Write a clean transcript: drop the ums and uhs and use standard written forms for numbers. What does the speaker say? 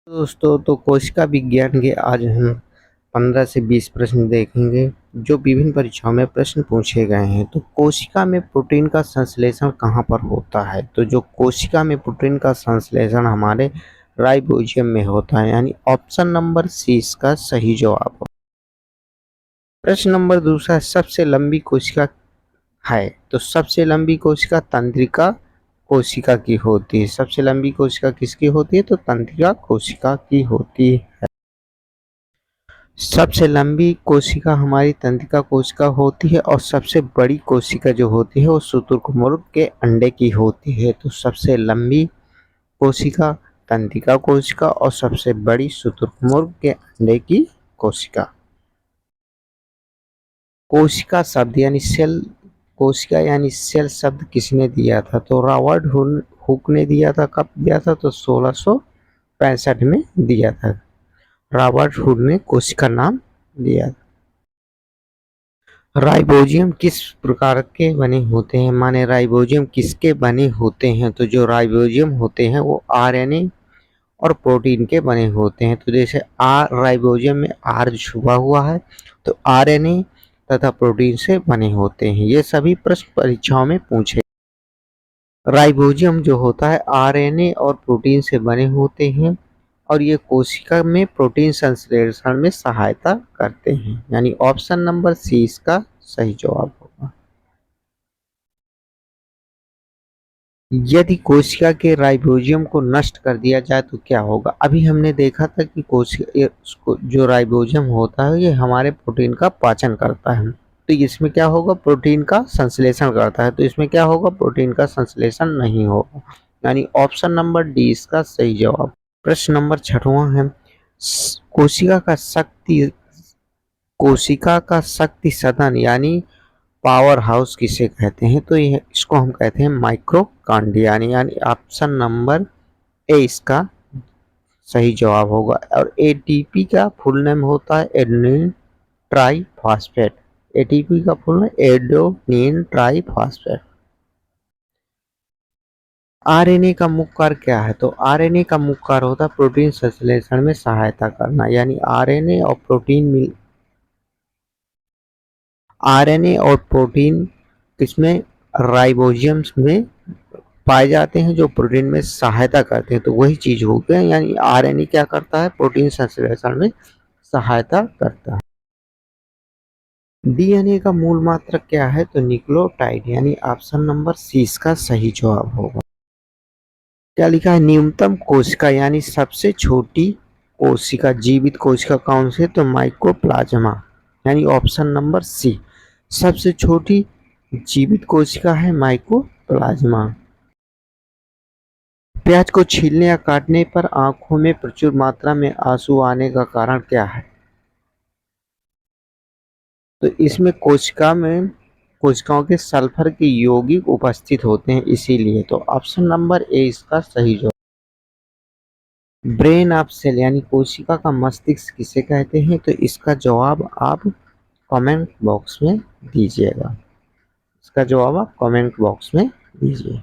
दोस्तों तो कोशिका विज्ञान के आज हम 15 से 20 प्रश्न देखेंगे जो विभिन्न परीक्षाओं में प्रश्न पूछे गए हैं। तो कोशिका में प्रोटीन का संश्लेषण कहाँ पर होता है? तो जो कोशिका में प्रोटीन का संश्लेषण हमारे राइबोसोम में होता है, यानी ऑप्शन नंबर सी इसका सही जवाब हो। प्रश्न नंबर दूसरा, सबसे लंबी कोशिका है? तो सबसे लंबी कोशिका तंत्रिका कोशिका की होती है। सबसे लंबी कोशिका किसकी होती है? तो तंत्रिका कोशिका की होती है। सबसे लंबी कोशिका हमारी तंत्रिका कोशिका होती है और सबसे बड़ी कोशिका जो होती है वो शुतुरमुर्ग के अंडे की होती है। तो सबसे लंबी कोशिका तंत्रिका कोशिका और सबसे बड़ी शुतुरमुर्ग के अंडे की कोशिका। कोशिका शब्द यानी सेल, कोशिका यानी सेल शब्द किसने दिया था? तो रॉबर्ट हुक ने दिया था। कब दिया था? तो 1665 में दिया था। रॉबर्ट हुक ने कोशिका नाम दिया था। राइबोसोम किस प्रकार के बने होते हैं? माने राइबोसोम किसके बने होते हैं? तो जो राइबोसोम होते हैं वो आरएनए और प्रोटीन के बने होते हैं। तो जैसे राइबोसोम में आर छुपा हुआ है, तो आरएनए तथा प्रोटीन से बने होते हैं। ये सभी प्रश्न परीक्षाओं में पूछे। राइबोसोम जो होता है आरएनए और प्रोटीन से बने होते हैं और ये कोशिका में प्रोटीन संश्लेषण में सहायता करते हैं, यानी ऑप्शन नंबर सी इसका सही जवाब होगा। यदि कोशिका के राइबोसोम को नष्ट कर दिया जाए तो क्या होगा? अभी हमने देखा था कि कोशिका जो राइबोसोम होता है ये हमारे प्रोटीन का पाचन करता है, तो इसमें क्या होगा? प्रोटीन का संश्लेषण करता है। तो इसमें क्या होगा? प्रोटीन का संश्लेषण नहीं होगा, यानी ऑप्शन नंबर डी इसका सही जवाब। प्रश्न नंबर 6वां है, कोशिका का शक्ति सदन यानी पावर हाउस किसे कहते हैं? तो ये इसको हम कहते हैं माइटोकॉन्ड्रिया, यानी ऑप्शन नंबर ए इसका सही जवाब होगा। और एटीपी का फुल नेम होता है एडेनिन ट्राइफॉस्फेट। एटीपी का full name adenine triphosphate. RNA का मुख्य कार्य क्या है? तो आरएनए का मुख्य कार्य होता है प्रोटीन संश्लेषण में सहायता करना, यानी आरएनए और प्रोटीन किसमें? राइबोसोम्स में पाए जाते हैं जो प्रोटीन में सहायता करते हैं। तो वही चीज हो गया, यानी आरएनए क्या करता है? प्रोटीन संश्लेषण में सहायता करता है। डीएनए का मूल मात्रक क्या है? तो न्यूक्लियोटाइड, यानी ऑप्शन नंबर सी इसका सही जवाब होगा। क्या लिखा है? न्यूनतम कोशिका यानी सबसे छोटी कोशिका, जीवित कोशिका कौन सी? तो माइकोप्लाज्मा, यानी ऑप्शन नंबर सी सबसे छोटी जीवित कोशिका है माइकोप्लाज्मा। प्याज को छीलने या काटने पर आंखों में प्रचुर मात्रा में आंसू आने का कारण क्या है? तो इसमें कोशिकाओं के सल्फर के यौगिक उपस्थित होते हैं, इसीलिए। तो ऑप्शन नंबर ए इसका सही जवाब। ब्रेन ऑफ सेल यानी कोशिका का मस्तिष्क किसे कहते हैं? तो इसका जवाब आप कमेंट बॉक्स में दीजिएगा। इसका जवाब आप कमेंट बॉक्स में दीजिए।